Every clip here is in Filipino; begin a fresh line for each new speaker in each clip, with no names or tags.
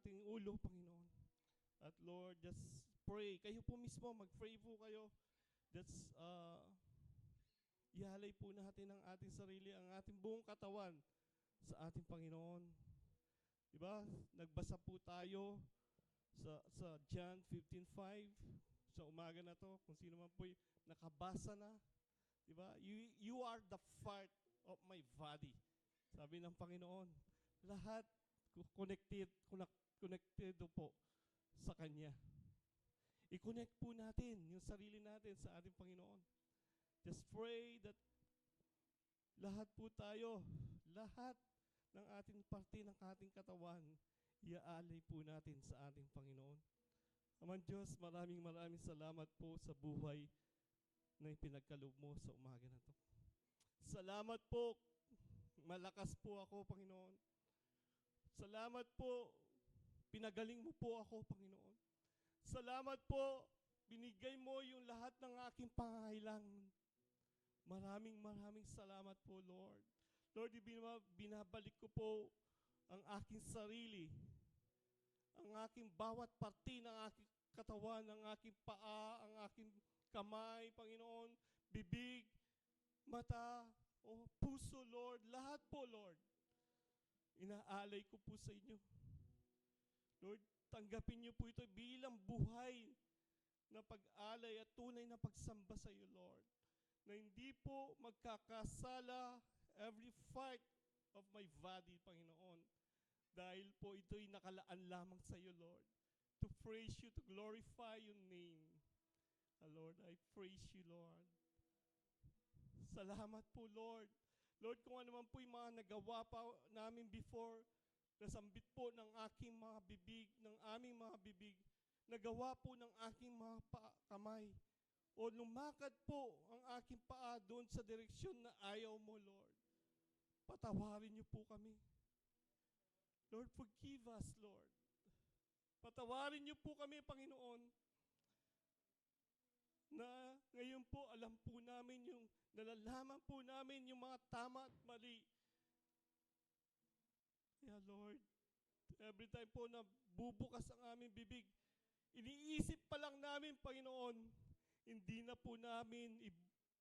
ating ulo, Panginoon. At Lord, just pray. Kayo po mismo, mag-pray po kayo. That's, ihalay po natin ang ating sarili, ang ating buong katawan sa ating Panginoon. Diba? Nagbasa po tayo sa John 15:5 sa umaga na to. Kung sino man po nakabasa na. Diba? You are the part of my body. Sabi ng Panginoon. Lahat connected po sa Kanya. I-connect po natin yung sarili natin sa ating Panginoon. Just pray that lahat po tayo, lahat ng ating parte ng ating katawan, iaalay po natin sa ating Panginoon. Aman Diyos, maraming salamat po sa buhay na ipinagkaloob mo sa umaga na to. Salamat po, malakas po ako, Panginoon. Salamat po, pinagaling mo po ako, Panginoon. Salamat po, binigay mo yung lahat ng aking pangangailangan. Maraming salamat po, Lord. Lord, binabalik ko po ang aking sarili, ang aking bawat parte ng aking katawan, ang aking paa, ang aking kamay, Panginoon, bibig, mata, puso, Lord, lahat po, Lord. Inaalay ko po sa inyo. Lord, tanggapin niyo po ito bilang buhay na pag-alay at tunay na pagsamba sa iyo, Lord. Na hindi po magkakasala every part of my body, Panginoon. Dahil po ito'y nakalaan lamang sa iyo, Lord. To praise you, to glorify your name. Lord, I praise you, Lord. Salamat po, Lord. Lord, kung ano man po yung mga nagawa pa namin before, nasambit po ng aking mga bibig, ng aming mga bibig, nagawa po ng aking mga kamay, o lumakad po ang aking paa doon sa direksyon na ayaw mo, Lord. Patawarin niyo po kami. Lord, forgive us, Lord. Patawarin niyo po kami, Panginoon, na ngayon po alam po namin nalalaman po namin yung mga tama at mali. Kaya Lord, every time po na bubukas ang aming bibig, iniisip pa lang namin, Panginoon, hindi na po namin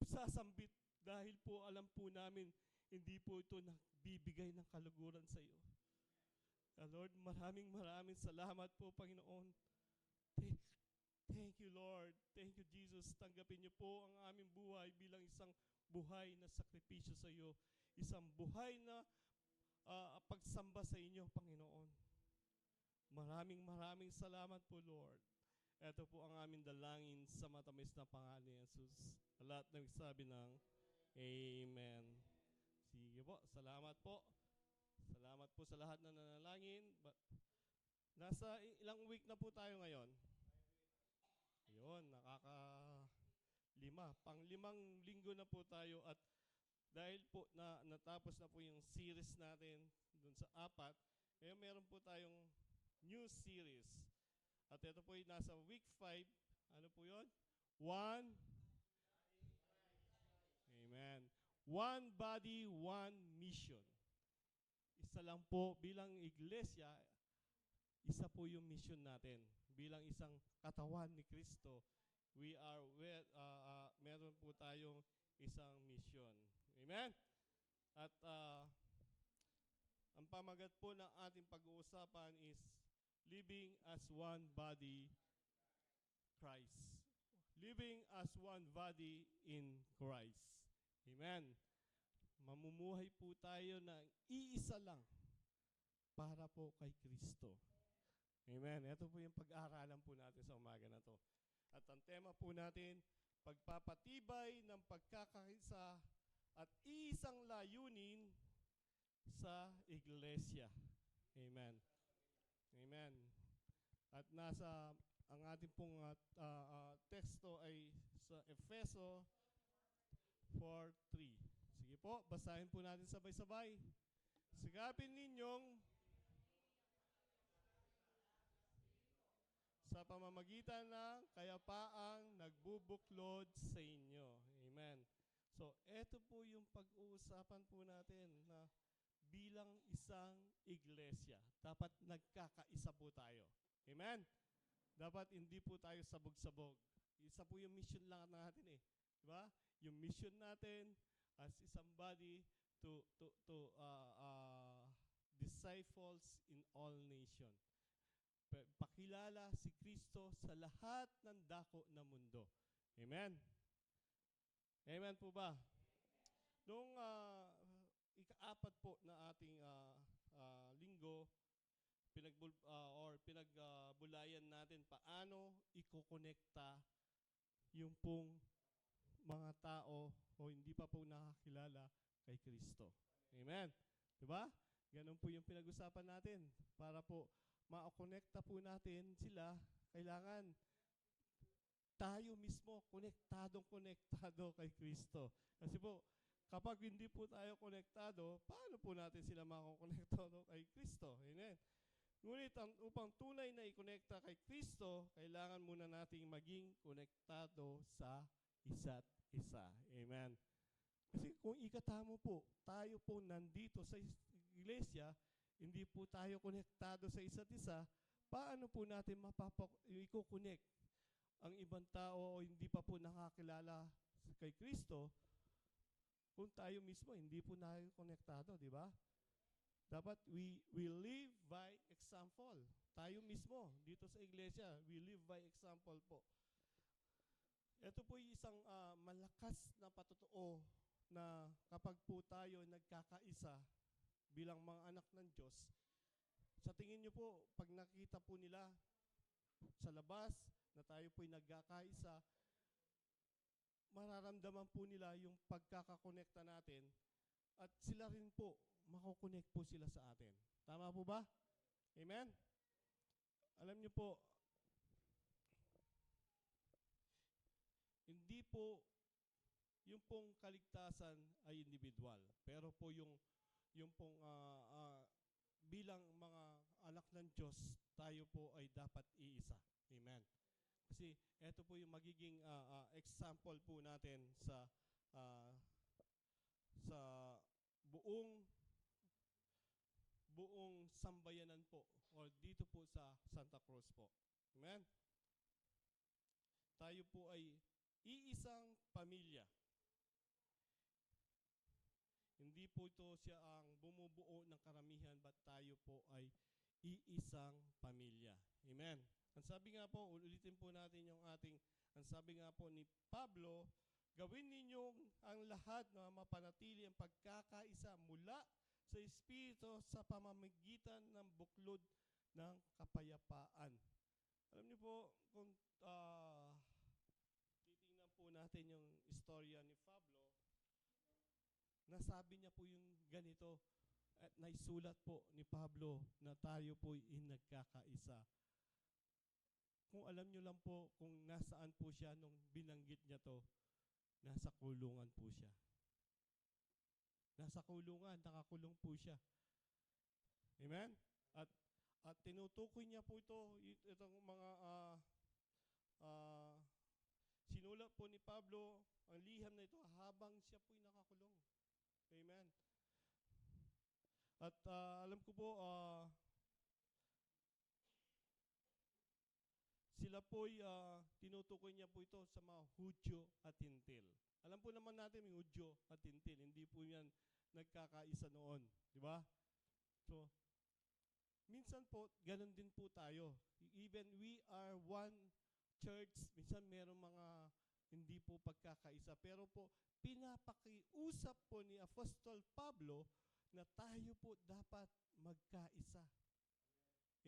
isasambit dahil po alam po namin hindi po ito nagbibigay ng kaluguran sa iyo. Lord, maraming salamat po, Panginoon. Thank you, Lord. Thank you, Jesus. Tanggapin niyo po ang aming buhay bilang isang buhay na sakripisyo sa iyo. Isang buhay na pagsamba sa inyo, Panginoon. Maraming salamat po, Lord. Ito po ang aming dalangin sa matamis na pangalan ni Jesus. Lahat na nagsabi ng Amen. Sige po, salamat po. Salamat po sa lahat na nanalangin. Nasa ilang week na po tayo ngayon? Ayun, pang-limang linggo na po tayo at dahil po natapos na po yung series natin dun sa 4, ngayon meron po tayong new series. At ito po yung nasa week 5. Ano po yun? Amen. One body, one mission. Isa lang po bilang iglesia, isa po yung mission natin. Bilang isang katawan ni Kristo, meron po tayong isang mission. Amen? At ang pamagat po ng ating pag-uusapan is living as one body, Christ. Living as one body in Christ. Amen. Mamumuhay po tayo na iisa lang para po kay Kristo. Amen. Ito po yung pag-aaralan po natin sa umaga na to. At ang tema po natin, pagpapatibay ng pagkakaisa at isang layunin sa iglesia. Amen. Amen. At ang ating pong teksto ay sa Efeso 4:3. Sige po, basahin po natin sabay-sabay. Sigapin ninyong sa pamamagitan ng kayapaang nagbubuklod sa inyo. Amen. So, eto po yung pag-uusapan po natin na bilang isang iglesia. Dapat nagkakaisa po tayo. Amen? Dapat hindi po tayo sabog-sabog. Isa po yung mission lang natin eh. Diba? Yung mission natin as isang body to disciples in all nation. Pakilala si Kristo sa lahat ng dako na mundo. Amen? Amen po ba? Noong ika-4 po na ating linggo, pinagbulayan natin paano ikokonekta yung pong mga tao o hindi pa po nakakilala kay Kristo. Amen? Diba? Ganun po yung pinag-usapan natin. Para po ma-connecta po natin sila, kailangan tayo mismo konektado kay Kristo. Kasi po, kapag hindi po tayo konektado, paano po natin sila makakonektado kay Kristo? Amen? Ngunit upang tunay na i-konekta kay Kristo, kailangan muna nating maging konektado sa isa't isa. Amen? Kasi kung ikatamo po, tayo po nandito sa iglesia, hindi po tayo konektado sa isa't isa, paano po natin i-connect ang ibang tao o hindi pa po nakakilala kay Kristo kung tayo mismo hindi po tayo konektado, di ba? Dapat we live by example. Tayo mismo dito sa iglesia, we live by example po. Ito po yung isang malakas na patotoo na kapag po tayo nagkakaisa bilang mga anak ng Diyos, sa tingin nyo po, pag nakita po nila sa labas na tayo po'y nagkakaisa, mararamdaman po nila yung pagkakakonekta natin at sila rin po, makokonect po sila sa atin. Tama po ba? Amen? Alam nyo po, hindi po yung pong kaligtasan ay individual. Pero po yung pong bilang mga anak ng Diyos, tayo po ay dapat iisa. Amen. Kasi ito po yung magiging example po natin sa buong sambayanan po or dito po sa Santa Cruz po. Amen. Tayo po ay iisang pamilya. Hindi po ito siya ang bumubuo ng karamihan, but tayo po ay iisang pamilya. Amen. Ang sabi nga po, ulitin po natin yung ang sabi nga po ni Pablo, gawin ninyong ang lahat na mapanatili ang pagkakaisa mula sa Espiritu sa pamamagitan ng buklod ng kapayapaan. Alam niyo po, kung titingnan po natin yung istorya ni Pablo, nasabi niya po yung ganito at naisulat po ni Pablo na tayo po nagkakaisa. Kung alam nyo lang po kung nasaan po siya nung binanggit niya to, nasa kulungan po siya. Nasa kulungan, nakakulong po siya. Amen? At tinutukoy niya po itong mga sinulat po ni Pablo, ang liham na ito habang siya po'y nakakulong. Amen. At alam ko po, sila po'y tinutukoy niya po ito sa mga Hudyo at Hintil. Alam po naman natin yung Hudyo at Hintil, hindi po yan nagkakaisa noon. Di ba? So, minsan po, ganun din po tayo. Even we are one church, minsan meron mga hindi po pagkakaisa. Pero po, pinapakiusap po ni Apostol Pablo na tayo po dapat magkaisa.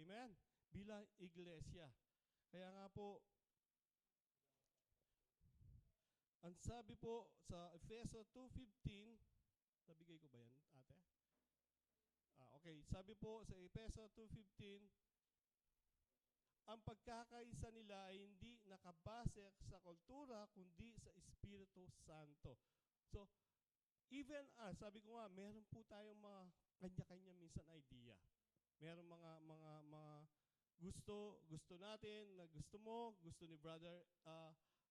Amen? Bilang iglesia. Kaya nga po, ang sabi po sa Efeso 2:15, nabigay ko ba yan, ate? Okay, sabi po sa Efeso 2:15, ang pagkakaisa nila ay hindi nakabase sa kultura, kundi sa Espiritu Santo. So, even sabi ko nga, meron po tayong mga kanya-kanya minsan idea. Meron mga gusto natin, na gusto mo, gusto ni Brother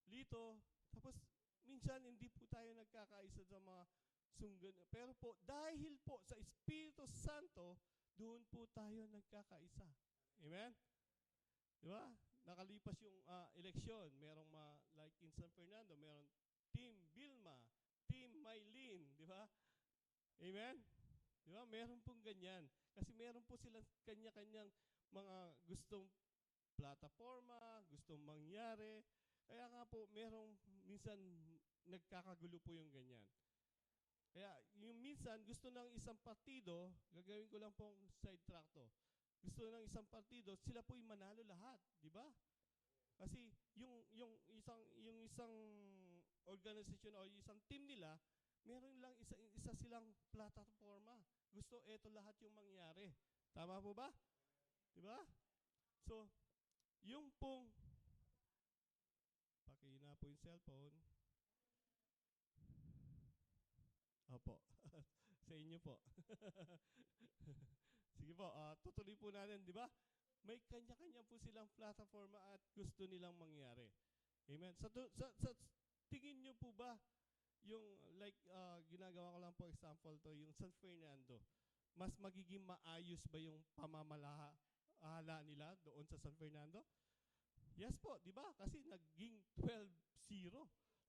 Lito. Tapos, minsan hindi po tayo nagkakaisa sa mga Pero po, dahil po sa Espiritu Santo, doon po tayo nagkakaisa. Amen? Di ba? Nakalipas yung eleksyon, merong like in San Fernando, merong Team Vilma, Team Mylene, di ba? Amen? Di ba? Meron pong ganyan. Kasi meron po silang kanya-kanyang mga gustong plataforma, gustong mangyari. Kaya nga po, merong minsan nagkakagulo po yung ganyan. Kaya yung minsan, gusto ng isang partido, gagawin ko lang pong sidetrack to, gusto ng isang partido, sila po'y manalo lahat, di ba? Kasi yung isang organization o yung isang team nila, meron lang isa silang plataforma. Gusto eto lahat yung mangyari. Tama po ba? Di ba? So, yung pong pakihina po yung cellphone. Opo. Sa inyo po. Sige po, tutuloy po natin, di ba? May kanya-kanya po silang plataforma at gusto nilang mangyari. Amen. Sa tingin nyo po ba, yung like ginagawa ko lang po example to, yung San Fernando, mas magiging maayos ba yung pamamalahala nila doon sa San Fernando? Yes po, di ba? Kasi naging 12-0.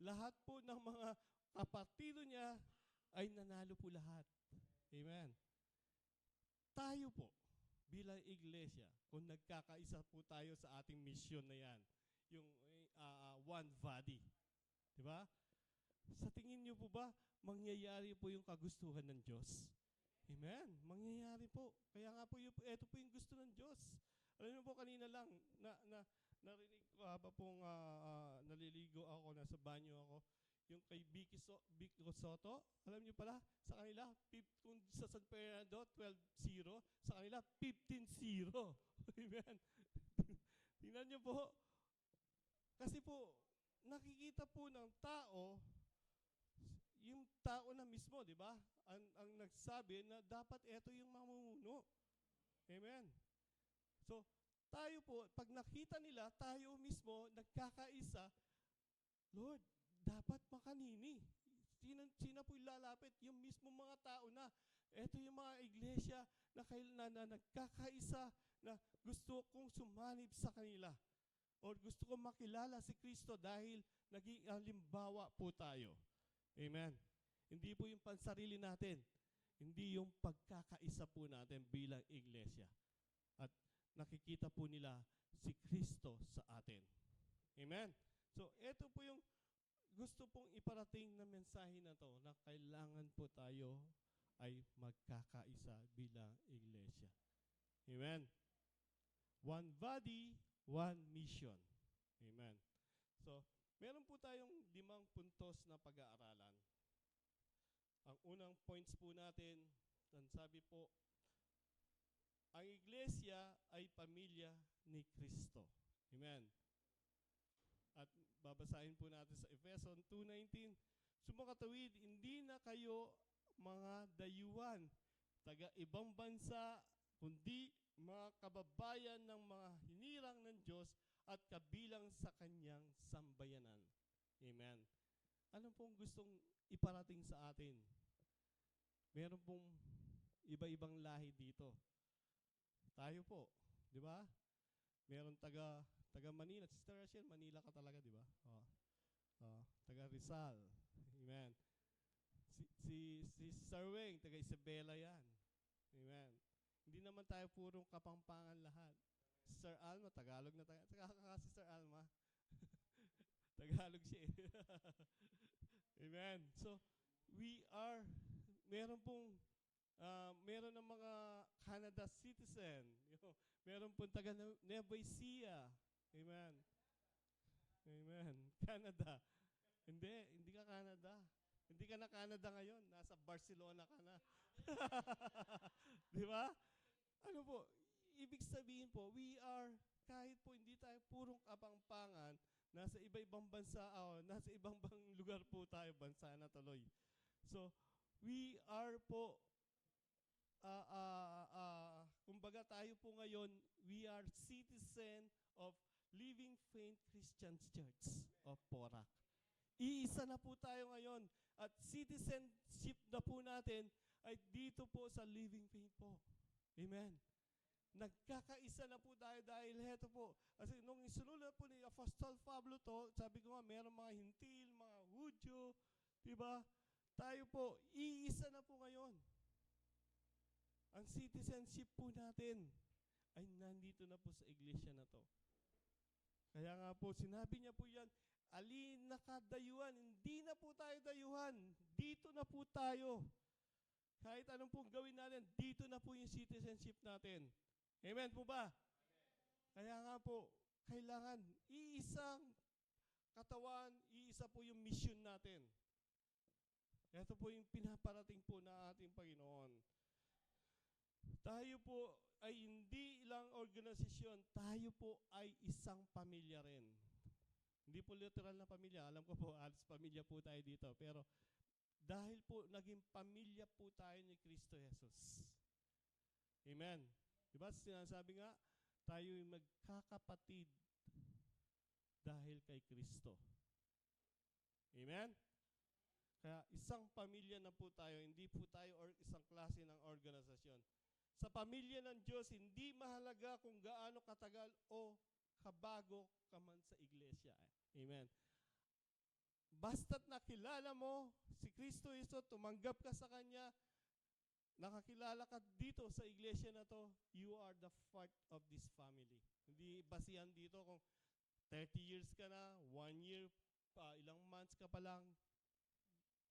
Lahat po ng mga kapartido niya ay nanalo po lahat. Amen. Tayo po, bilang iglesia, kung nagkakaisa po tayo sa ating mission na yan, yung one body. Di ba? Sa tingin niyo po ba, mangyayari po yung kagustuhan ng Diyos? Amen. Mangyayari po. Kaya nga po, ito po yung gusto ng Diyos. Alam niyo po, kanina lang, narinig ko habang pong naliligo ako, nasa banyo ako, yung kay Vicky Soto, alam niyo pala, sa kanila, kung sa San Fernando, 12-0, sa kanila, 15-0. Amen. Tingnan niyo po, kasi po, nakikita po ng tao, yung tao na mismo, di ba? Ang nagsabi na dapat ito yung mamumuno. Amen. So, tayo po, pag nakita nila, tayo mismo, nagkakaisa, Lord, dapat makanini. Sino po lalapit? Yung mismo mga tao na, ito yung mga iglesia na nagkakaisa, na gusto kong sumanib sa kanila. O gusto kong makilala si Kristo dahil naging halimbawa po tayo. Amen. Hindi po yung pansarili natin. Hindi yung pagkakaisa po natin bilang iglesia. At nakikita po nila si Kristo sa atin. Amen. So, ito po yung gusto pong iparating na mensahe na to, na kailangan po tayo ay magkakaisa bilang iglesia. Amen. One body, one mission. Amen. So, meron po tayong 5 puntos na pag-aaralan. Ang unang points po natin, sabi po, ang iglesia ay pamilya ni Kristo. Amen. At babasahin po natin sa Efeson 2:19, sumakatawid, hindi na kayo mga dayuhan, taga ibang bansa, kundi mga kababayan ng mga hinirang ng Diyos at kabilang sa kanyang sambayanan. Amen. Ano pong gustong iparating sa atin? Meron pong iba-ibang lahi dito. Tayo po, di ba? Meron taga Manila. Sister Rachel, Manila ka talaga, di ba? Taga Rizal. Amen. Si Sir Weng, taga Isabela yan. Amen. Hindi naman tayo purong Kapampangan lahat. Sir Alma, Tagalog na tayo. Saka si Sir Alma. Tagalog siya eh. Amen. So, meron ng mga Canada citizen. Meron pong taga Nueva Ecija. Amen. Amen. Canada. Hindi ka Canada. Hindi ka na Canada ngayon. Nasa Barcelona ka na. Di ba? Ano po? Ibig sabihin po, kahit po hindi tayo purong Kapampangan, nasa iba-ibang bansa, nasa ibang lugar po tayo, bansa na tuloy. So, we are po, kumbaga tayo po ngayon, we are citizen of Living Faith Christian Church of Porac. Iisa na po tayo ngayon. At citizenship na po natin ay dito po sa Living Faith po. Amen. Nagkakaisa na po tayo dahil heto po. Kasi nung isinulat po ni Apostol Pablo to, sabi ko nga, meron mga Hintil, mga Hudyo, diba? Tayo po, iisa na po ngayon. Ang citizenship po natin ay nandito na po sa iglesia na to. Kaya nga po, sinabi niya po yan, alin na kadayuhan, hindi na po tayo dayuhan. Dito na po tayo. Kahit anong pong gawin natin, dito na po yung citizenship natin. Amen po ba? Amen. Kaya nga po, kailangan iisang katawan, iisa po yung mission natin. Ito po yung pinaparating po na ating Panginoon. Tayo po ay hindi ilang organisasyon, tayo po ay isang pamilya rin. Hindi po literal na pamilya. Alam ko po, alas pamilya po tayo dito. Pero dahil po naging pamilya po tayo ni Kristo Jesus. Amen. Diba sinasabi nga, tayo ay magkakapatid dahil kay Kristo. Amen? Kaya isang pamilya na po tayo, hindi po tayo isang klase ng organisasyon. Sa pamilya ng Diyos, hindi mahalaga kung gaano katagal o kabago ka man sa iglesia. Amen. Basta't nakilala mo si Kristo Jesus, tumanggap ka sa Kanya, nakakilala ka dito sa iglesia na to, you are the part of this family. Hindi basihan dito kung 30 years ka na, 1 year, ilang months ka pa lang,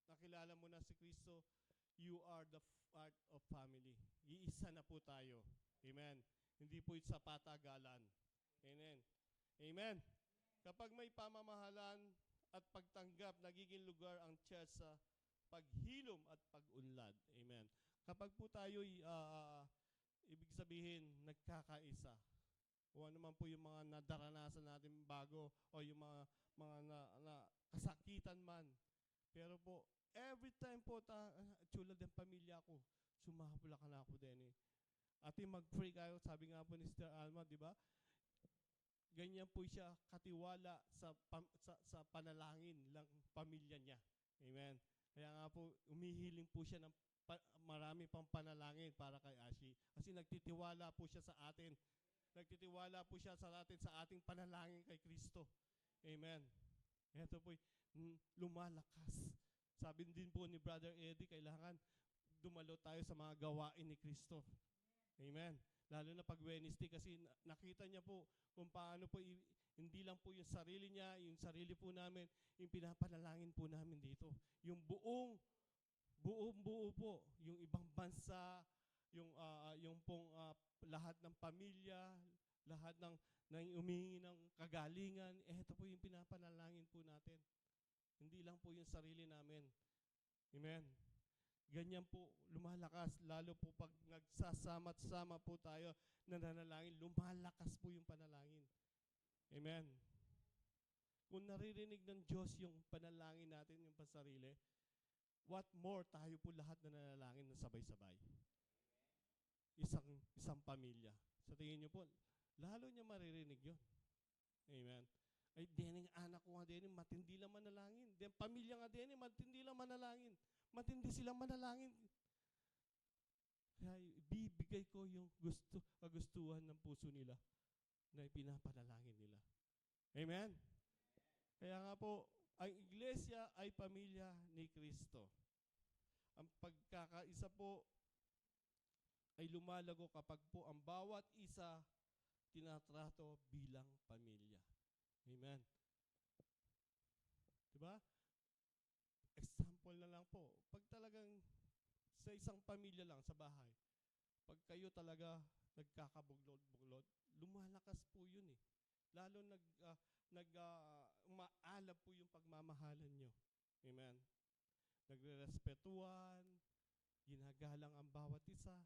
nakilala mo na si Kristo, you are the part of family. Iisa na po tayo. Amen. Hindi po ito sa patagalan. Amen. Amen. Kapag may pamamahalan at pagtanggap, nagiging lugar ang church sa paghilom at pag-unlad. Amen. Kapag po tayo, ibig sabihin, nagkakaisa. O ano man po yung mga nadaranasan natin bago o yung mga na kasakitan man. Pero po, every time po, tulad ng pamilya ko, sumahapula ka na ako din eh. Ating mag-pray kayo, sabi nga po ni Sister Alma, di ba? Ganyan po siya katiwala sa panalangin ng pamilya niya. Amen. Kaya nga po, umihiling po siya ng marami pang panalangin para kay Ashi. Kasi nagtitiwala po siya sa atin. Nagtitiwala po siya sa atin sa ating panalangin kay Kristo. Amen. Ito po, lumalakas. Sabi din po ni Brother Eddie, kailangan dumalo tayo sa mga gawain ni Kristo. Amen. Lalo na pag Wednesday kasi nakita niya po kung paano po, hindi lang po yung sarili niya, yung sarili po namin, yung pinapanalangin po namin dito. Yung buo po, yung ibang bansa, yung pong lahat ng pamilya, lahat ng umihingi ng kagalingan, ito po yung pinapanalangin po natin. Hindi lang po yung sarili namin. Amen. Ganyan po, lumalakas, lalo po pag nagsasama't-sama po tayo na nanalangin, lumalakas po yung panalangin. Amen. Kung naririnig ng Diyos yung panalangin natin, yung pasarili, what more tayo po lahat na nanalangin na sabay-sabay. Isang pamilya. Sa tingin niyo po, lalo niya maririnig yun. Amen. Ay, dining anak ko nga din, matindi lang manalangin. Pamilya nga din, matindi lang manalangin. Matindi silang manalangin. Kaya bibigay ko yung kagustuhan ng puso nila na ipinapanalangin nila. Amen? Kaya nga po, ang iglesia ay pamilya ni Kristo. Ang pagkakaisa po ay lumalago kapag po ang bawat isa tinatrato bilang pamilya. Amen. Diba? Example na lang po. Pag talagang sa isang pamilya lang sa bahay, pag kayo talaga nagkakabuglod-buglod, lumalakas po yun eh. Lalo umaalab po yung pagmamahalan nyo. Amen. Nagrerespetuhan, ginagalang ang bawat isa,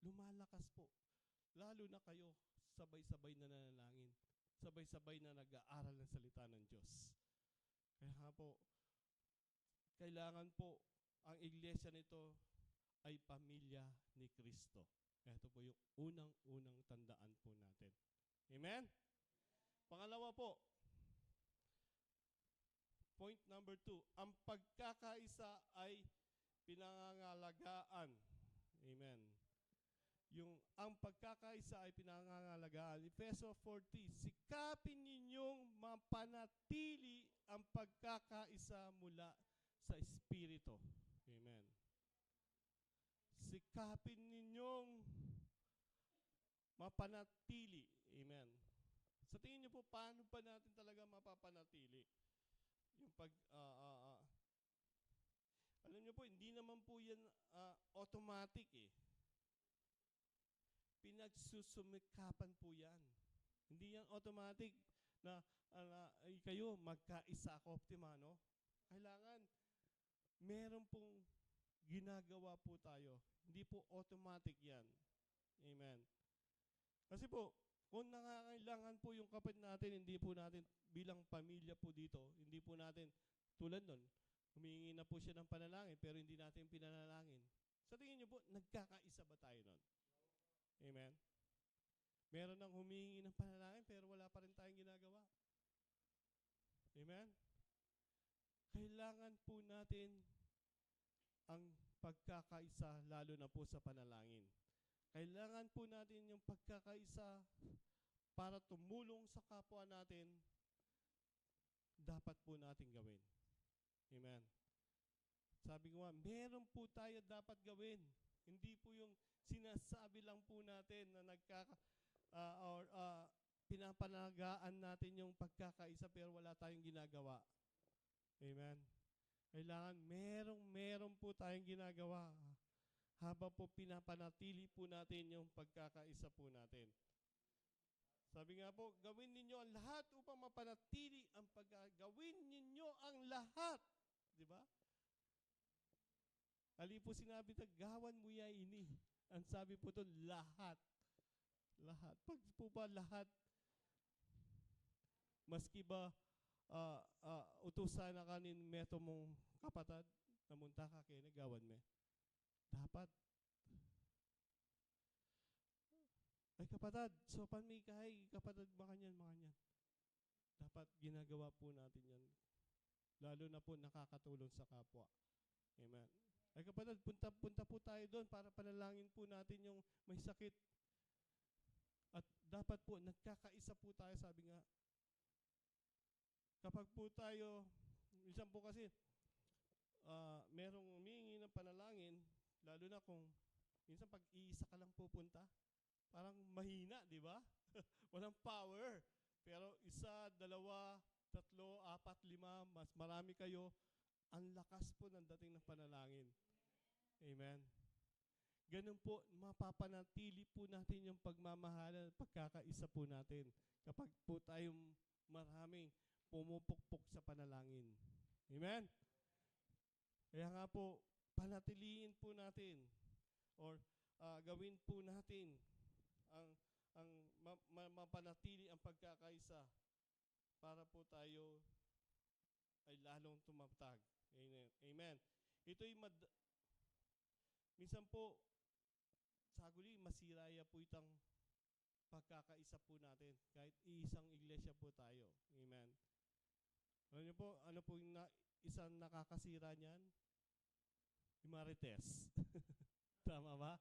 lumalakas po. Lalo na kayo, sabay-sabay na nanalangin. Sabay-sabay na nag-aaral ng salita ng Diyos. Kaya nga po, kailangan po ang iglesia nito ay pamilya ni Kristo. Ito po yung unang-unang tandaan po natin. Amen? Pangalawa po, Point number 2, ang pagkakaisa ay pinangangalagaan. Amen. Yung ang pagkakaisa ay pinangangalagaan. Efeso 4:3, sikapin ninyong mapanatili ang pagkakaisa mula sa Espiritu. Amen. Sikapin ninyong mapanatili. Amen. Sa tingin niyo po, paano pa natin talaga mapapanatili? Yung alam niyo po, hindi naman po yan automatic eh. Pinagsusumikapan po yan. Hindi yan automatic na kayo magkaisa ako, optimano. Kailangan, meron pong ginagawa po tayo. Hindi po automatic yan. Amen. Kasi po, kung nangangailangan po yung kapatid natin, hindi po natin, bilang pamilya po dito, hindi po natin, tulad nun, humingi na po siya ng panalangin, pero hindi natin pinanalangin. Sa tingin niyo po, nagkakaisa ba tayo nun? Amen? Meron nang humingi ng panalangin, pero wala pa rin tayong ginagawa. Amen? Kailangan po natin ang pagkakaisa, lalo na po sa panalangin. Kailangan po natin yung pagkakaisa para tumulong sa kapwa natin, dapat po natin gawin. Amen. Sabi ko nga, meron po tayo dapat gawin. Hindi po yung sinasabi lang po natin na pinapanagaan natin yung pagkakaisa pero wala tayong ginagawa. Amen. Kailangan meron po tayong ginagawa. Habang po pinapanatili po natin yung pagkakaisa po natin. Sabi nga po, gawin ninyo ang lahat upang mapanatili ang gawin ninyo ang lahat. Di ba? Ali po sinabi na, gawan mo ya ini. Ang sabi po doon, lahat. Lahat. Pag po ba lahat, maski ba utusan na kanin meto mong kapatid, namunta ka kaya nagawan mo. Dapat. Ay kapatid, sopan may kahay, kapatid mga yan. Dapat ginagawa po natin yan. Lalo na po nakakatulong sa kapwa. Amen. Ay kapatid, punta po tayo doon para panalangin po natin yung may sakit. At dapat po, nagkakaisa po tayo, sabi nga. Kapag po tayo, minsan po kasi, merong humingi ng panalangin, lalo na kung minsan pag iisa ka lang pupunta, parang mahina, di ba? Walang power. Pero isa, dalawa, tatlo, apat, lima, mas marami kayo, ang lakas po ng dating ng panalangin. Amen. Ganun po, mapapanatili po natin yung pagmamahalan, pagkakaisa po natin. Kapag po tayong maraming pumupukpok sa panalangin. Amen? Kaya nga po, panatiliin po natin or gawin po natin ang mapanatili ang pagkakaisa para po tayo ay lalong tumatag. Amen. Amen. Ito'y minsan po saguli masiraya po itang pagkakaisa po natin kahit isang iglesia po tayo. Amen. Alam niyo po, ano po yung isang nakakasira niyan? Imarites. Tama ba?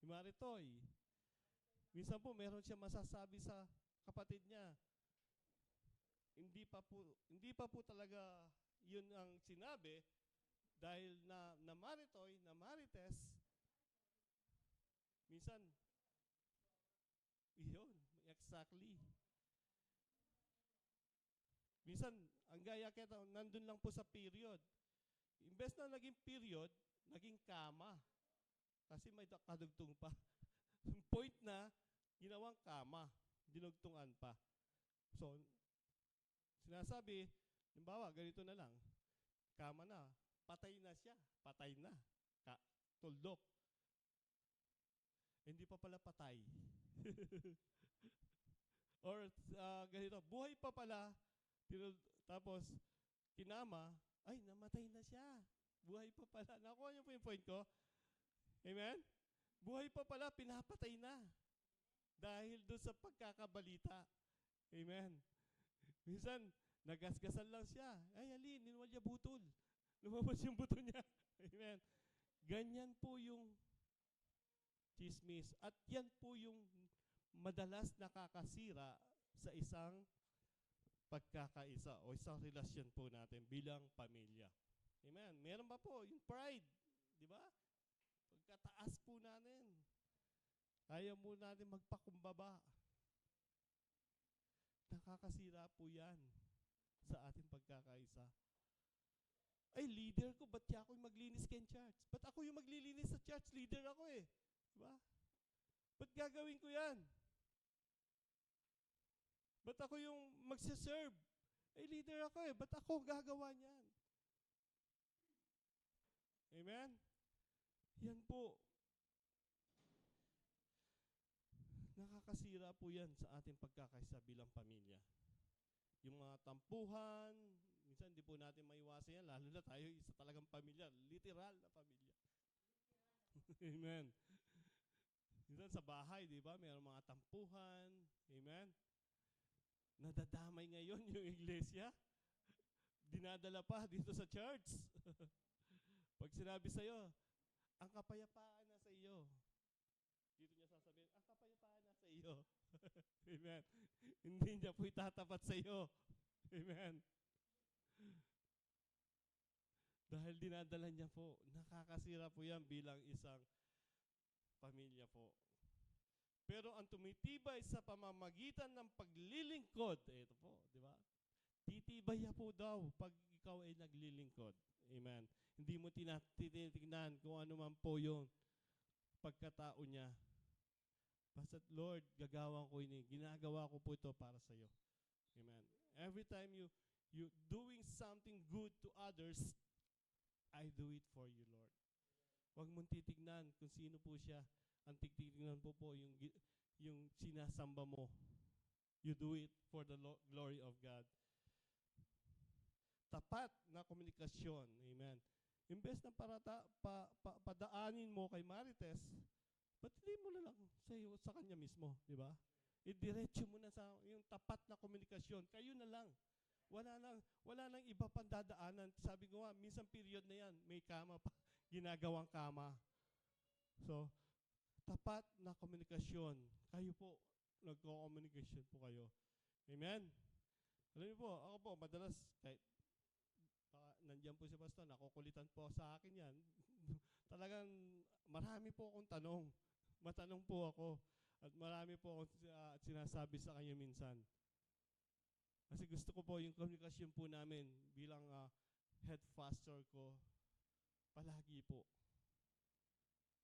Imaritoy. Minsan po, meron siya masasabi sa kapatid niya. Hindi pa po talaga yun ang sinabi dahil na maritoy, na marites, minsan, yun, exactly. Minsan, ang gaya kita, nandun lang po sa period. Imbes na naging period, naging kama. Kasi may kadugtong pa. Point na, ginawang kama. Dinugtungan pa. So, sinasabi, halimbawa, ganito na lang. Kama na. Patay na siya. Patay na. Tuldok. Hindi pa pala patay. Or ganito, buhay pa pala. Tapos, kinama, ay, namatay na siya. Buhay pa pala. Nakuha niyo po yung point ko? Amen? Buhay pa pala, pinapatay na. Dahil doon sa pagkakabalita. Amen? Minsan, Nagasgasan lang siya. Ay, alin, ninwalya butol. Lumabas yung buto niya. Amen. Ganyan po yung chismis. At yan po yung madalas nakakasira sa isang pagkakaisa o isang relasyon po natin bilang pamilya. Amen. Meron pa po yung pride. Di ba? Pagkataas po natin. Ayaw mo natin magpakumbaba. Nakakasira po yan sa ating pagkakaisa. Ay, leader ko, ba't ako yung maglinis kay church? Ba't ako yung maglilinis sa church? Leader ako eh. Diba? Ba't gagawin ko yan? Ba't ako yung magsiserve? Ay, leader ako eh. Ba't ako gagawa niyan? Amen? Yan po. Nakakasira po yan sa ating pagkakaisa bilang pamilya. Yung mga tampuhan, minsan hindi po natin maiwasan yan, lalo na tayo isa talagang pamilya, literal na pamilya. Amen. Minsan sa bahay, di ba, mayroong mga tampuhan. Amen. Nadadamay ngayon yung iglesia. Dinadala pa dito sa church. Pag sinabi sa'yo, ang kapayapaan na sa iyo. Dito niya sasabihin, ang kapayapaan na sa iyo. Amen. Hindi niya po itatapat sa iyo. Amen. Dahil dinadala niya po, nakakasira po yan bilang isang pamilya po. Pero ang tumitibay sa pamamagitan ng paglilingkod, ito po, di ba? Titibay po daw pag ikaw ay naglilingkod. Amen. Hindi mo tinitignan kung ano man po yung pagkatao niya. Basta, Lord, gagawin ko ini. Ginagawa ko po ito para sa iyo. Amen. Every time you doing something good to others, I do it for you, Lord. Huwag mong titignan kung sino po siya. Ang titignan po yung sinasamba mo. You do it for the glory of God. Tapat na komunikasyon. Amen. Imbes na padaanin mo kay Marites, ba't hindi mo na lang sa kanya mismo, di ba? Idiretso mo na sa yung tapat na komunikasyon. Kayo na lang. Wala nang iba pang dadaanan. Sabi ko nga, minsan period na yan, may kama pa, ginagawang kama. So, tapat na komunikasyon. Kayo po, nagko-communication po kayo. Amen? Alam niyo po, ako po, madalas, kahit nandiyan po si Pastor, nakukulitan po sa akin yan. Talagang marami po akong tanong. Matanong po ako. At marami po akong sinasabi sa kanya minsan. Kasi gusto ko po yung komunikasyon po namin bilang head pastor ko, palagi po.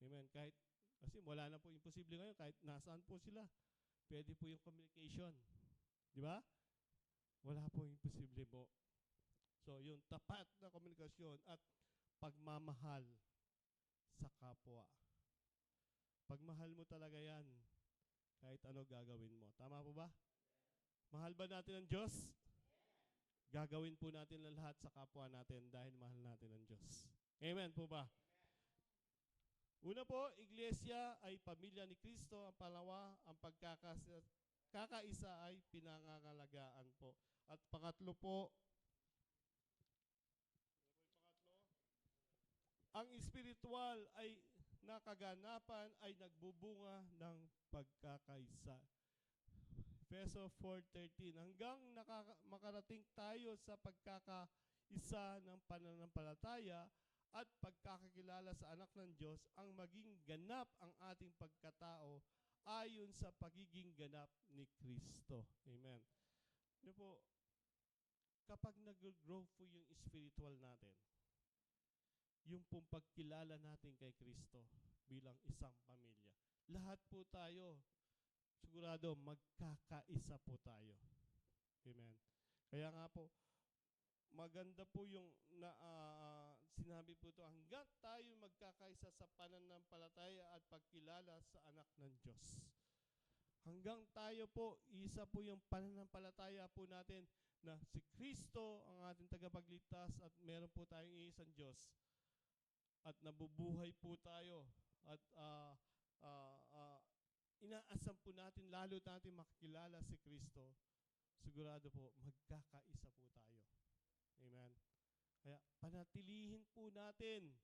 Amen. Kasi wala na po imposible ngayon, kahit nasaan po sila. Pwede po yung communication. Di ba? Wala po imposible po. So, yung tapat na komunikasyon at pagmamahal sa kapwa. Pagmahal mo talaga yan, kahit ano gagawin mo. Tama po ba? Mahal ba natin ang Diyos? Gagawin po natin ang lahat sa kapwa natin dahil mahal natin ang Diyos. Amen po ba? Una po, iglesia ay pamilya ni Kristo. Ang pangalawa, ang kakaisa ay pinangangalagaan po. At pangatlo po, ang espiritual ay nakaganapan ay nagbubunga ng pagkakaisa. Efeso 4:13, hanggang makarating tayo sa pagkakaisa ng pananampalataya at pagkakakilala sa anak ng Diyos, ang maging ganap ang ating pagkatao ayon sa pagiging ganap ni Kristo. Amen. Ano po, kapag nag-grow po yung spiritual natin, yung pong pagkilala natin kay Kristo bilang isang pamilya, lahat po tayo, sigurado, magkakaisa po tayo. Amen. Kaya nga po, maganda po yung sinabi po ito, hanggang tayo magkakaisa sa pananampalataya at pagkilala sa anak ng Diyos. Hanggang tayo po, isa po yung pananampalataya po natin na si Kristo ang ating tagapagligtas at meron po tayong iisang Diyos. At nabubuhay po tayo at inaasam po natin, lalo natin makikilala si Kristo. sigurado po, magkakaisa po tayo. Amen. Kaya panatilihin po natin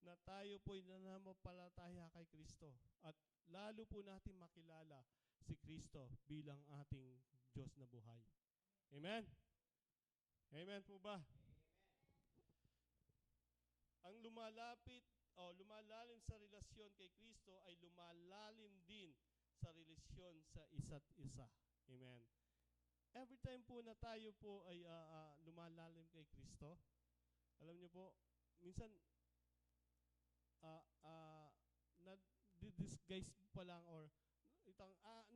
na tayo po'y nananampalataya kay Kristo at lalo po natin makilala si Kristo bilang ating Diyos na buhay. Amen? Amen po ba? Ang lumalapit o lumalalim sa relasyon kay Kristo ay lumalalim din sa relasyon sa isa't isa. Amen. Every time po na tayo po ay lumalalim kay Kristo, alam niyo po, minsan na-disguise mo pa lang or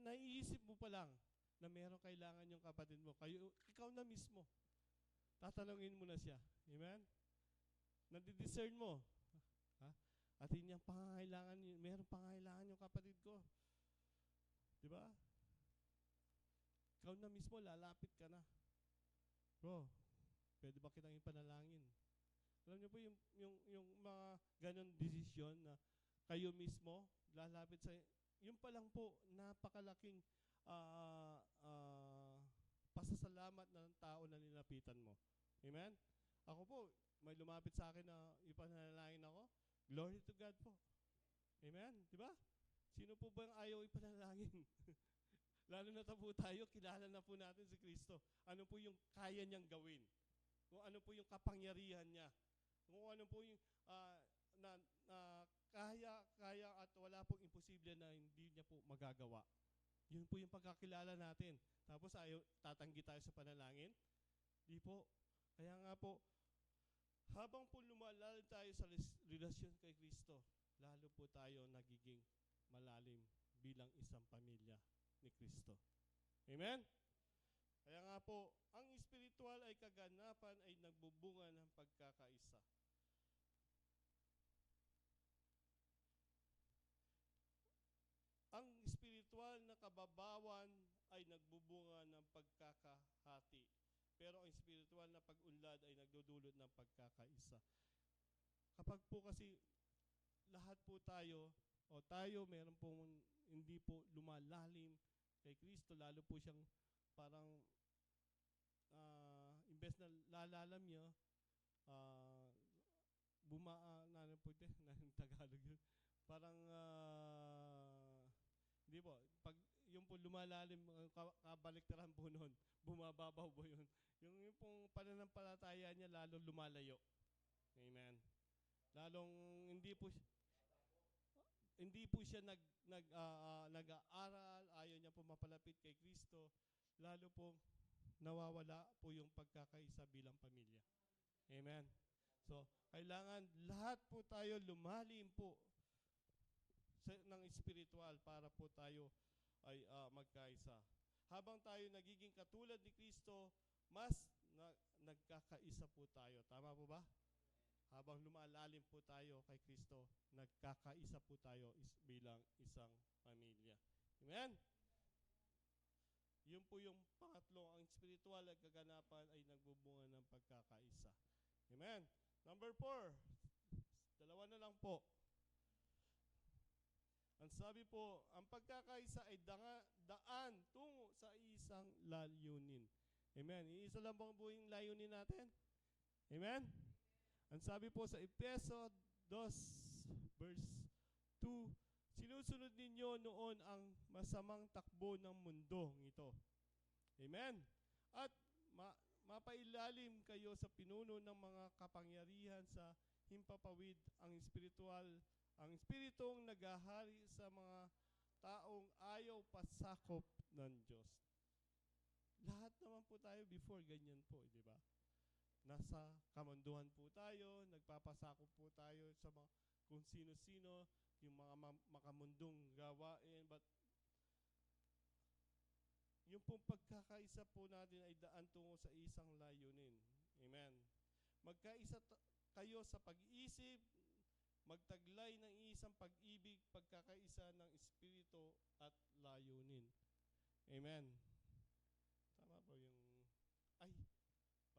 naiisip mo pa lang na meron kailangan yung kapatid mo. Ikaw na mismo. Tatanungin mo na siya. Amen? Nadi-discern mo. Ha? At yun yung pangangailangan, meron pangangailangan yung kapatid ko. Di ba? Ikaw na mismo, lalapit ka na. Bro, pwede ba kitang ipanalangin? Alam niyo po yung mga ganon desisyon na kayo mismo lalapit sa, yun pa lang po, napakalaking pasasalamat ng tao na nilapitan mo. Amen? Ako po, may lumapit sa akin na ipanalangin ako. Glory to God po. Amen? Di ba? Sino po ba ang ayaw ipanalangin? Lalo na po tayo, kilala na po natin si Kristo. Ano po yung kaya niyang gawin? Kung ano po yung kapangyarihan niya? Kung ano po yung kaya at wala pong imposible na hindi niya po magagawa. Yun po yung pagkakilala natin. Tapos tatanggi tayo sa panalangin? Di po. Kaya nga po, habang po lumalalim tayo sa relasyon kay Kristo, lalo po tayo nagiging malalim bilang isang pamilya ni Kristo. Amen? Kaya nga po, ang espiritual ay kaganapan ay nagbubunga ng pagkakaisa. Ang espiritual na kababawan ay nagbubunga ng pagkakahati. Pero ang espiritual na pag-unlad ay nagdudulot ng pagkakaisa. Kapag po kasi lahat po tayo, o tayo meron pong hindi po lumalalim kay Kristo, lalo po siyang parang imbes na lalalam niya, ano po ito, Tagalog yun. Parang, hindi po, pag yung po lumalalim, kabaliktaran po nun, bumababaw po yun. Yung pong pananampalataya niya lalo lumalayo. Amen. Lalong hindi po siya nag-aaral, ayaw niya po mapalapit kay Kristo, lalo po nawawala po yung pagkakaisa bilang pamilya. Amen. So, kailangan lahat po tayo lumalim po ng espiritual para po tayo ay magkaisa. Habang tayo nagiging katulad ni Kristo, mas nagkakaisa po tayo. Tama po ba? Habang lumalalim po tayo kay Kristo, nagkakaisa po tayo bilang isang pamilya. Amen? Yun po yung pangatlo, ang spiritual at kaganapan ay nagbubunga ng pagkakaisa. Amen? Number 4, dalawa na lang po. Ang sabi po, ang pagkakaisa ay daan tungo sa isang layunin. Amen? Iisa lang bang buong layunin natin? Amen? Ang sabi po sa Efeso 2, verse 2, sinusunod ninyo noon ang masamang takbo ng mundo ito. Amen? At mapailalim kayo sa pinuno ng mga kapangyarihan sa himpapawid ang espiritong naghahari sa mga taong ayaw pasakop ng Diyos. Lahat naman po tayo before ganyan po, di ba? Nasa kamanduhan po tayo, nagpapasakop po tayo sa mga kung sino-sino, yung mga makamundong gawain, but yung pong pagkakaisa po natin ay daan tungo sa isang layunin. Amen. Magkaisa kayo sa pag-iisip, magtaglay ng isang pag-ibig, pagkakaisa ng espiritu at layunin. Amen. Tama po yung,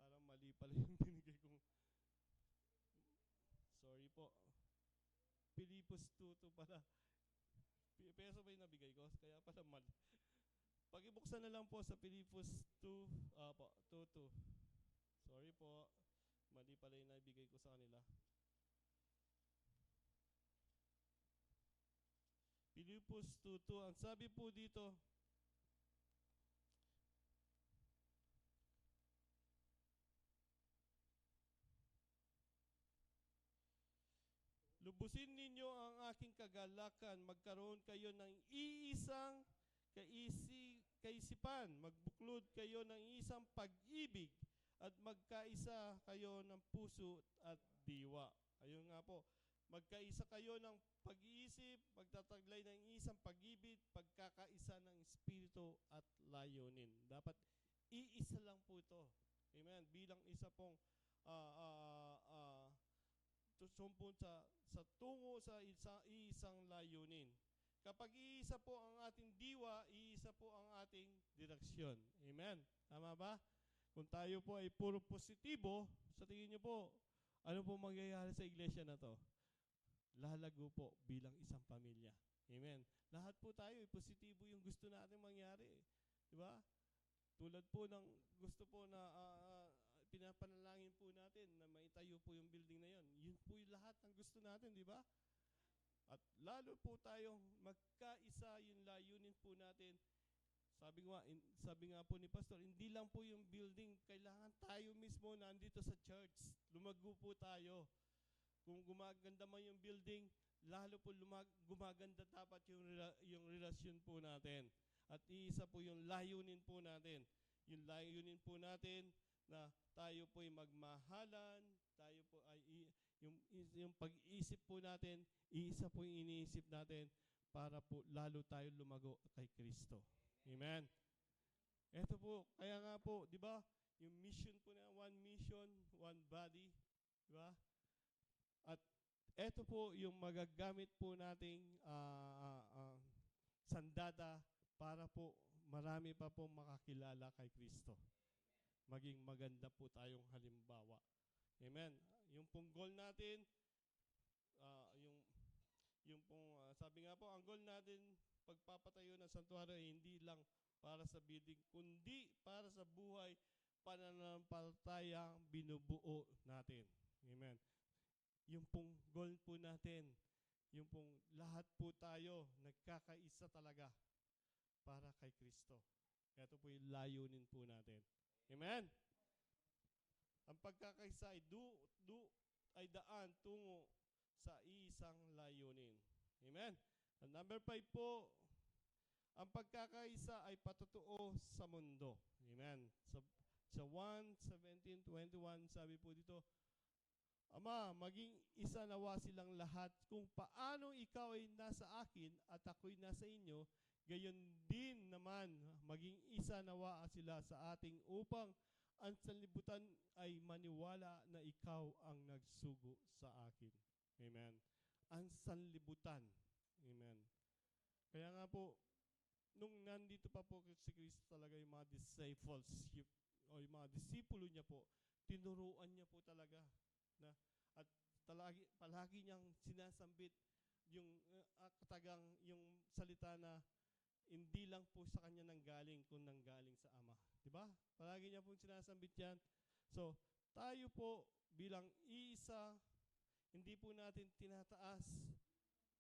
parang mali pala yung binigay kong, sorry po. Pilipos 2 pala. Peso ba yung nabigay ko? Kaya pala mali. Pag ibuksan Buksan na lang po sa Philippines 2, po, 2:2. Sorry po, mali pala yung naibigay ko sa kanila. Philippines 2:2. Ang sabi po dito, lubusin ninyo ang aking kagalakan, magkaroon kayo ng iisang kaisipan, magbuklod kayo ng isang pag-ibig, at magkaisa kayo ng puso at diwa. Ayun nga po, magkaisa kayo ng pag-iisip, magtataglay ng isang pag-ibig, pagkakaisa ng espiritu at layunin. Dapat iisa lang po ito. Amen. Bilang isa pong sumpon sa tungo sa iisang layunin. Kapag iisa po ang ating diwa, iisa po ang ating direksyon. Amen. Tama ba? Kung tayo po ay puro positibo, sa tingin niyo po, ano po mangyayari sa iglesia na to? Lalago po bilang isang pamilya. Amen. Lahat po tayo ay positibo yung gusto natin mangyari. Di ba? Tulad po ng gusto po na pinapanalangin po natin na maitayo po yung building na yon. Yun po yung lahat ng gusto natin, di ba? At lalo po tayong magkaisa yung layunin po natin. Sabi nga po ni Pastor, hindi lang po yung building, kailangan tayo mismo nandito sa church. Lumago po tayo. Kung gumaganda man yung building, lalo po gumaganda dapat yung relasyon po natin. At iisa po yung layunin po natin. Yung layunin po natin na tayo po ay magmahalan, tayo po ay yung pag-iisip po natin, iisa po yung iniisip natin para po lalo tayo lumago kay Kristo. Amen. Ito po, kaya nga po, di ba, yung mission po na one mission, one body, di ba? At ito po yung magagamit po nating sandata para po marami pa po makakilala kay Kristo. Maging maganda po tayong halimbawa. Amen. Yung pong goal natin, sabi nga po, ang goal natin, pagpapatayo ng santuario ay hindi lang para sa building, kundi para sa buhay, pananampalatayang binubuo natin. Amen. Yung pong goal po natin, yung pong lahat po tayo, nagkakaisa talaga para kay Kristo. Ito po yung layunin po natin. Amen. Ang pagkakaisa ay ay daan tungo sa isang layunin. Amen. And number 5 po, ang pagkakaisa ay patutuo sa mundo. Amen. Sa 1:17-21, sabi po dito, Ama, maging isa nawa silang lahat kung paano ikaw ay nasa akin at ako'y nasa inyo, gayon din naman maging isa nawa sila sa ating upang ang sanlibutan ay maniwala na ikaw ang nagsugo sa akin. Amen. Ang sanlibutan. Amen. Kaya nga po, nung nandito pa po si Kristo talaga yung mga disciples, o yung mga disipulo niya po, tinuruan niya po talaga na at palagi niyang sinasambit yung katagang yung salita na hindi lang po sa kanya nanggaling kung nanggaling sa Ama. 'Di ba? Palagi niya pong sinasambit 'yan. So, tayo po bilang iisa, hindi po natin tinataas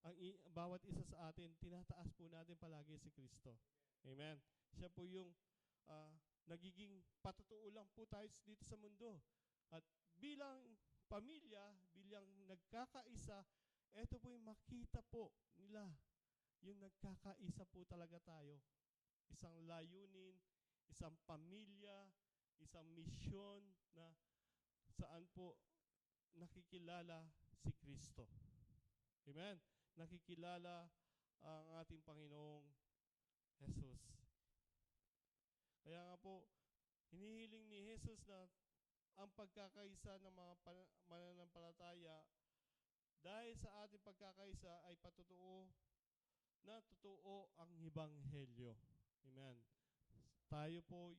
ang bawat isa sa atin, tinataas po natin palagi si Kristo. Amen. Siya po yung nagiging patutuo lang po tayo dito sa mundo. At bilang pamilya, bilang nagkakaisa, ito po yung makita po nila, yung nagkakaisa po talaga tayo. Isang layunin, isang pamilya, isang misyon na saan po nakikilala si Kristo. Amen. Nakikilala ang ating Panginoong Jesus. Kaya nga po, hinihiling ni Jesus na ang pagkakaisa ng mga mananampalataya dahil sa ating pagkakaisa ay patutuo na totoo ang Ebanghelyo. Amen. Tayo po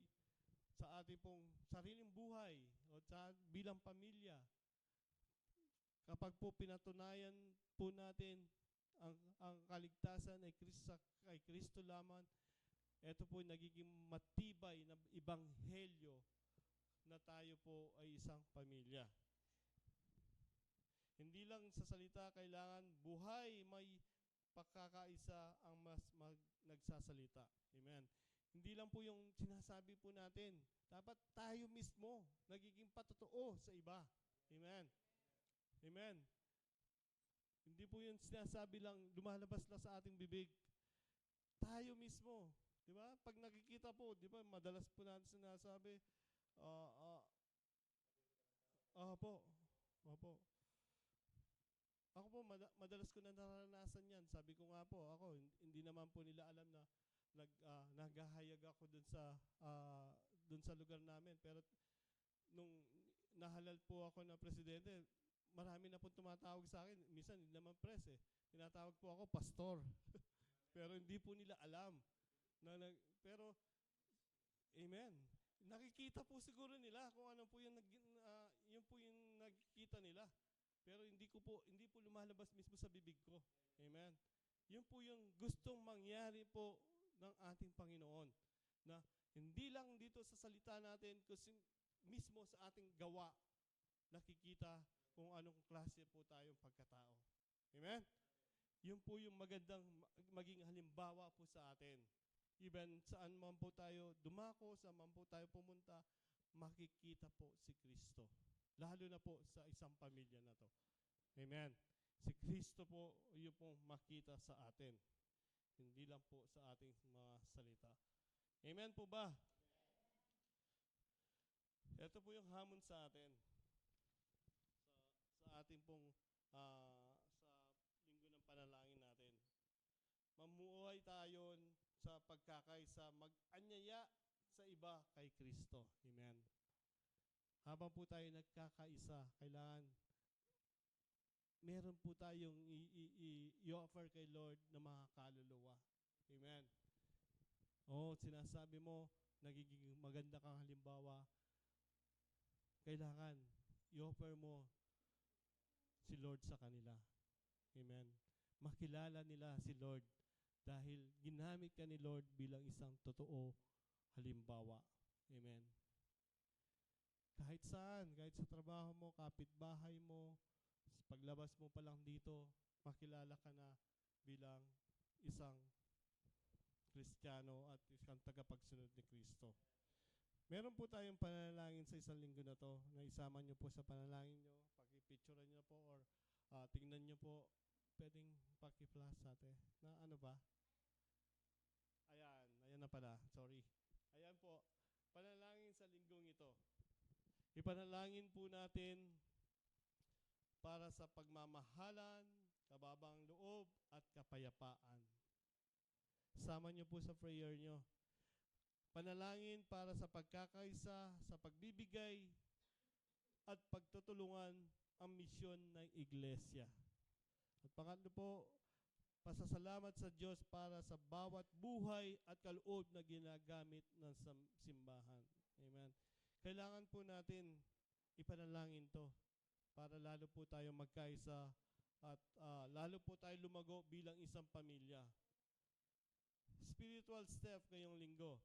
sa ating pong sariling buhay o bilang pamilya, kapag po pinatunayan po natin ang kaligtasan ay kay Kristo lamang, ito po nagiging matibay na ibanghelyo na tayo po ay isang pamilya. Hindi lang sa salita kailangan buhay, may pagkakaisa ang nagsasalita. Amen. Hindi lang po yung sinasabi po natin. Dapat tayo mismo nagiging patotoo sa iba. Amen. Amen. Hindi po yung sinasabi lang, lumalabas lang sa ating bibig. Tayo mismo. Di ba? Pag nakikita po, di ba, madalas po natin sinasabi, opo. Ako po, madalas ko na naranasan yan. Sabi ko nga po, ako, hindi naman po nila alam na naghahayag ako dun sa lugar namin. Pero nung nahalal po ako na presidente, marami na po tumatawag sa akin. Minsan, hindi naman pres eh. Tinatawag po ako pastor. Pero hindi po nila alam. Pero, amen. Nakikita po siguro nila kung ano po yung, yun po yung nakikita nila. Pero hindi po lumalabas mismo sa bibig ko. Amen. Yun po yung gustong mangyari po ng ating Panginoon. Na hindi lang dito sa salita natin, kasi mismo sa ating gawa, nakikita kung anong klase po tayong pagkatao. Amen? Yun po yung magandang maging halimbawa po sa atin. Even saan man po tayo dumako, saan man po tayo pumunta, makikita po si Kristo. Lalo na po sa isang pamilya na to. Amen. Si Kristo po yung pong makita sa atin. Hindi lang po sa ating mga salita. Amen po ba? Ito po yung hamon sa atin. Sa ating pong sa linggo ng panalangin natin. Mamuhay tayo sa pagkakaisa, mag-anyaya sa iba kay Kristo. Amen. Habang po tayo nagkakaisa, kailangan meron po tayong i-offer kay Lord na mga kaluluwa. Amen. Sinasabi mo, nagiging maganda kang halimbawa. Kailangan i-offer mo si Lord sa kanila. Amen. Makilala nila si Lord dahil ginamit ka ni Lord bilang isang totoo halimbawa. Amen. Kahit saan, kahit sa trabaho mo, kapitbahay mo, paglabas mo pa lang dito, makilala ka na bilang isang Kristiyano at isang tagapagsunod ni Kristo. Meron po tayong panalangin sa isang linggo na to, na isama nyo po sa panalangin nyo, pakipicturean nyo po or tingnan nyo po, pwedeng pakiplas ate. Na ano ba? Ayan na pala, sorry. Ayan po, panalangin sa linggong ito. Ipanalangin po natin para sa pagmamahalan, kababang loob, at kapayapaan. Sama niyo po sa prayer niyo. Panalangin para sa pagkakaisa, sa pagbibigay, at pagtutulungan ang misyon ng iglesia. At pangatlo po, pasasalamat sa Diyos para sa bawat buhay at kaloob na ginagamit ng simbahan. Amen. Kailangan po natin ipanalangin to para lalo po tayo magkaisa at lalo po tayo lumago bilang isang pamilya. Spiritual step ngayong linggo.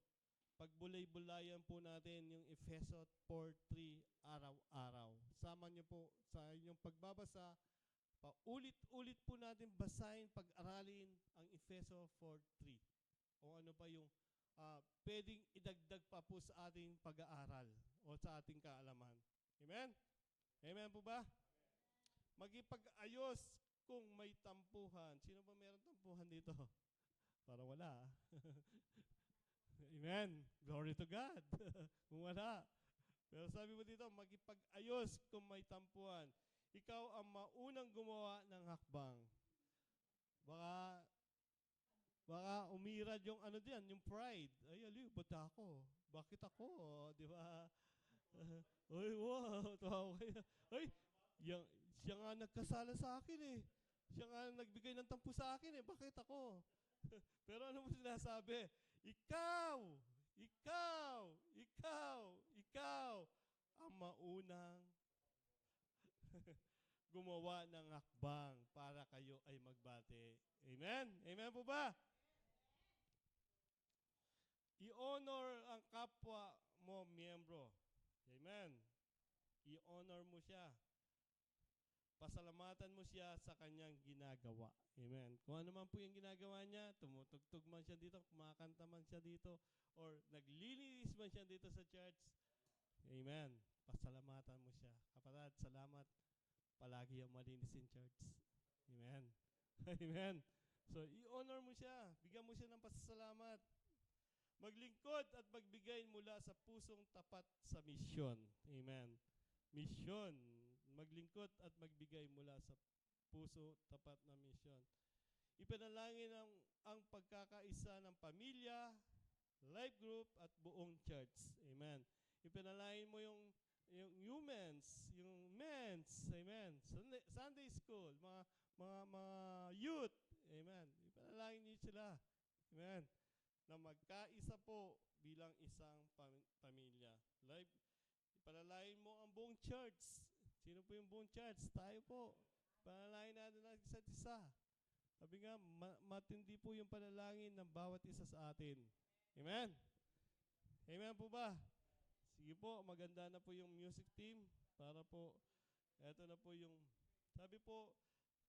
Pagbulay-bulayan po natin yung Efeso 4:3 araw-araw. Sama niyo po sa inyong pagbabasa, paulit-ulit po natin basahin, pag-aralin ang Efeso 4:3. O ano pa yung pwedeng idagdag pa po sa ating pag-aaral o sa ating kaalaman. Amen? Amen po ba? Magipag-ayos kung may tampuhan. Sino ba meron tampuhan dito? Para wala. Amen. Glory to God. Kung wala. Pero sabi mo dito, magipag-ayos kung may tampuhan. Ikaw ang maunang gumawa ng hakbang. Baka umirad yung ano diyan, yung pride. Ay, aliw, ba't ako? Bakit ako? Di ba? Oy, wow, tawa kayo. Ay, siya nga nagkasala sa akin eh. Siya nga nagbigay ng tampo sa akin eh. Bakit ako? Pero ano mo sinasabi? Ikaw ang maunang gumawa ng hakbang para kayo ay magbati. Amen? Amen po ba? I-honor ang kapwa mo miyembro. Amen. I-honor mo siya. Pasalamatan mo siya sa kanyang ginagawa. Amen. Kung ano man po yung ginagawa niya, tumutugtog man siya dito, kumakanta man siya dito, or naglilinis man siya dito sa church. Amen. Pasalamatan mo siya. Kapatid, salamat. Palagi yung malinis in church. Amen. Amen. So, i-honor mo siya. Bigyan mo siya ng pasasalamat. Maglingkod at magbigay mula sa pusong tapat sa misyon. Amen. Misyon. Maglingkod at magbigay mula sa puso tapat na misyon. Ipanalangin ang pagkakaisa ng pamilya, life group, at buong church. Amen. Ipanalangin mo yung humans, yung men's, amen. Sunday school, mga youth, amen. Ipanalangin niyo sila, amen. Na magkaisa po bilang isang pamilya. Life, ipanalangin mo ang buong church. Sino po yung buong church? Tayo po. Panalangin natin ang isa't isa. Sabi nga, matindi po yung panalangin ng bawat isa sa atin. Amen? Amen po ba? Sige po, maganda na po yung music team para po, eto na po yung, sabi po,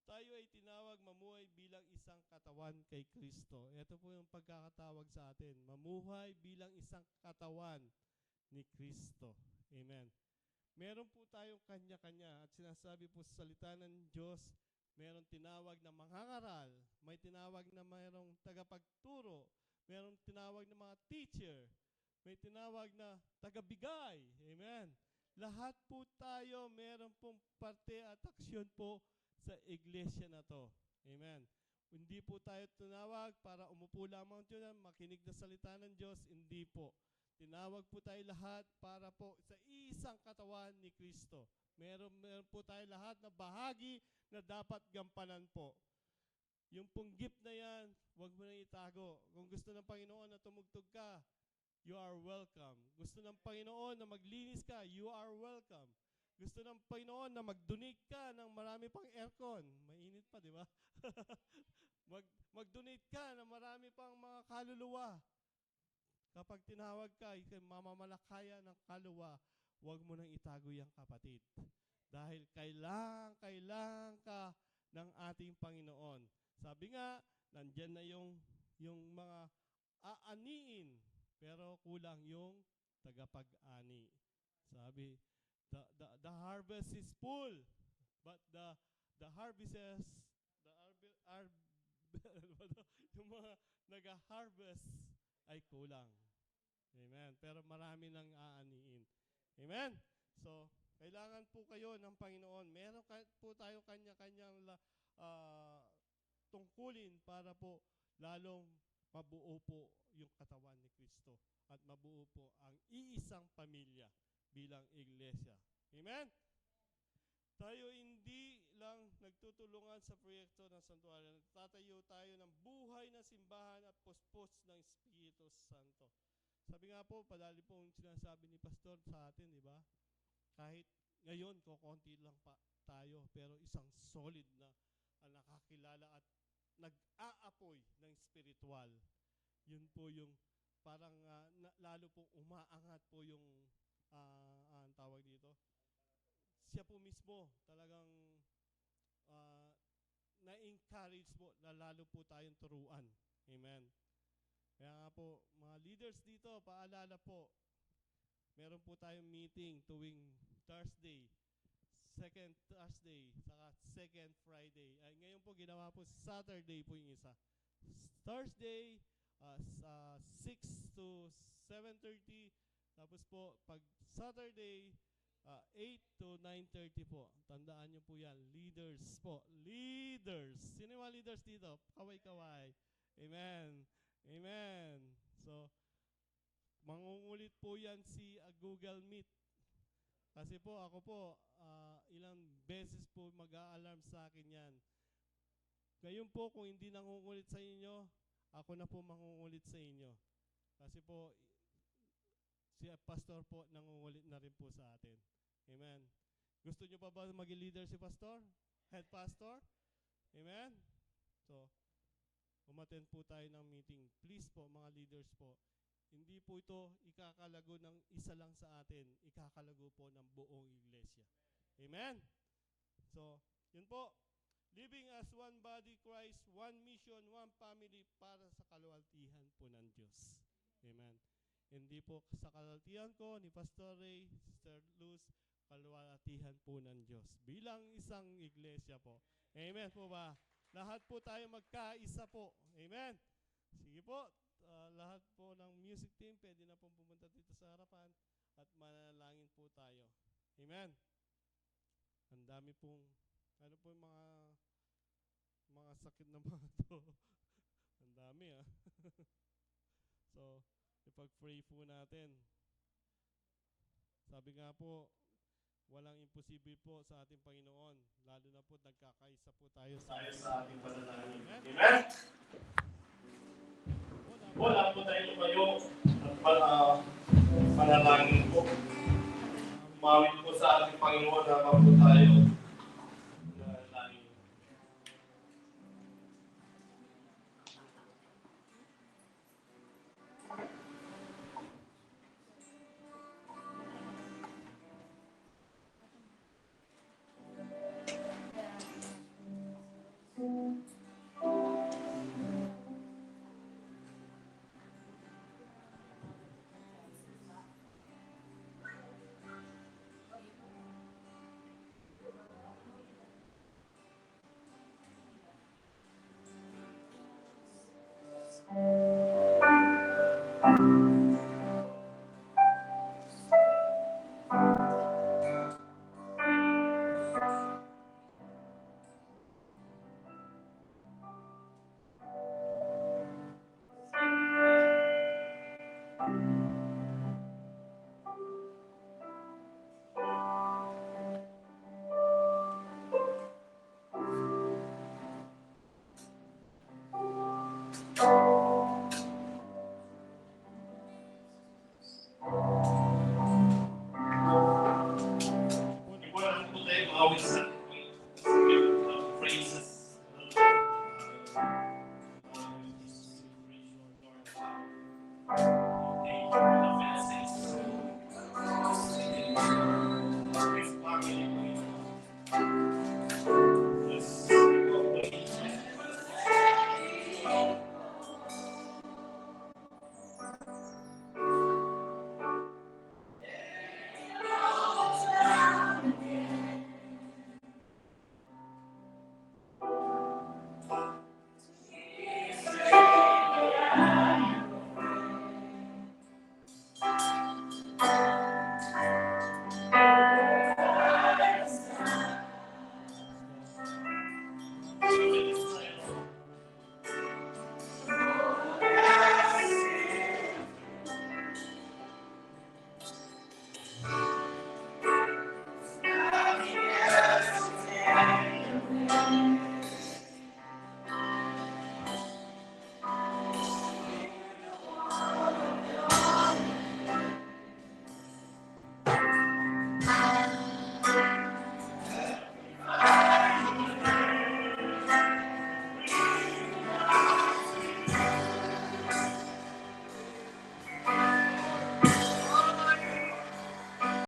tayo ay tinawag mamuhay bilang isang katawan kay Kristo. Ito po yung pagkakatawag sa atin. Mamuhay bilang isang katawan ni Kristo. Amen. Meron po tayong kanya-kanya at sinasabi po sa salita ng Diyos, meron tinawag na mangangaral, may tinawag na mayroong tagapagturo, meron tinawag na mga teacher, may tinawag na tagabigay. Amen. Lahat po tayo meron pong parte at aksyon po sa iglesia na to. Amen. Hindi po tayo tinawag para umupo lamang dyan, makinig na salita ng Diyos. Hindi po. Tinawag po tayo lahat para po sa isang katawan ni Kristo. Meron po tayo lahat na bahagi na dapat gampanan po. Yung pong gift na yan, huwag mo nang itago. Kung gusto ng Panginoon na tumugtog ka, you are welcome. Gusto ng Panginoon na maglinis ka, you are welcome. Gusto ng Panginoon na mag-donate ka ng marami pang aircon. Mainit pa, di ba? Mag-donate ka ng marami pang mga kaluluwa. Kapag tinawag ka, ikay mamamalakaya ng kaluluwa, huwag mo nang itago yung kapatid. Dahil kailangan ka ng ating Panginoon. Sabi nga, nandyan na yung mga aaniin, pero kulang yung tagapag-ani. Sabi, the harvest is full, but the harvesters, yung mga nag-harvest ay kulang. Amen. Pero marami nang aaniin. Amen. So, kailangan po kayo ng Panginoon. Meron po tayo kanya-kanyang tungkulin para po lalong mabuo po yung katawan ni Kristo at mabuo po ang iisang pamilya bilang iglesia. Amen? Tayo hindi lang nagtutulungan sa proyekto ng santuaryo. Tatayo tayo ng buhay na simbahan at puspos ng Espiritu Santo. Sabi nga po, padali po yung sinasabi ni Pastor sa atin, di ba? Kahit ngayon, kukunti lang pa tayo, pero isang solid na nakakilala at nag-aapoy ng spiritual. Yun po yung parang lalo pong umaangat po yung ang tawag dito. Siya po mismo talagang na-encourage po na lalo po tayong turuan. Amen. Kaya nga po, mga leaders dito, paalala po, meron po tayong meeting tuwing Thursday, second Thursday, saka second Friday. Ay, ngayon po ginawa po Saturday po yung isa. Thursday, 6 to 7:30. Tapos po, pag Saturday, 8 to 9:30 po. Tandaan nyo po yan. Leaders po. Leaders. Sino yung mga leaders dito? Kaway-kaway. Amen. Amen. So, mangungulit po yan si Google Meet. Kasi po, ako po, ilang beses po mag-a-alarm sa akin yan. Ngayon po, kung hindi nangungulit sa inyo, ako na po mangungulit sa inyo. Kasi po, si Pastor po nangungulit na rin po sa atin. Amen. Gusto nyo pa ba maging leader si Pastor? Head Pastor? Amen? So, umattend po tayo ng meeting. Please po, mga leaders po, Hindi po ito ikakalago ng isa lang sa atin. Ikakalago po ng buong iglesia. Amen? So, yun po. Living as one body Christ, one mission, one family para sa kaluwalhatihan po ng Diyos. Amen. Hindi po sa kaluwalhatihan ko ni Pastor Ray, Sister Luz, kaluwalhatihan po ng Diyos. Bilang isang iglesia po. Amen po ba? Lahat po tayo magkaisa po. Amen. Sige po. Lahat po ng music team, pwede na pong pumunta dito sa harapan at manalangin po tayo. Amen. Ang dami pong, ano po yung mga sakit na mga to. Ang dami So, ipag-pray po natin. Sabi nga po, walang imposible po sa ating Panginoon. Lalo na po, nagkakaisa po tayo sa ating panalangin. Amen? Amen? Wala po tayo tumayo at panalangin po. Umawit po sa ating Panginoon habang po tayo nanalangin.